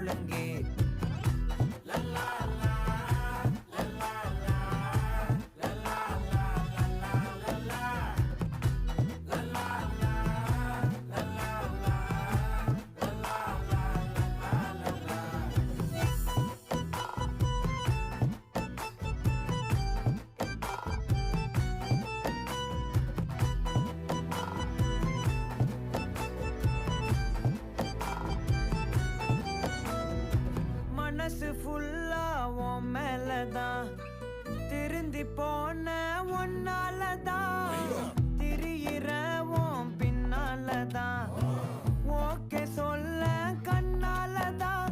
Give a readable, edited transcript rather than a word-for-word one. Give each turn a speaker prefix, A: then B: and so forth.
A: முழங்கே மனசு ஃபுல்லா உன் மேலதான் திருந்தி போன ஒன்னாலதான் திரியிற உன் பின்னாலதான் ஓகே சொல்ல கண்ணாலதான்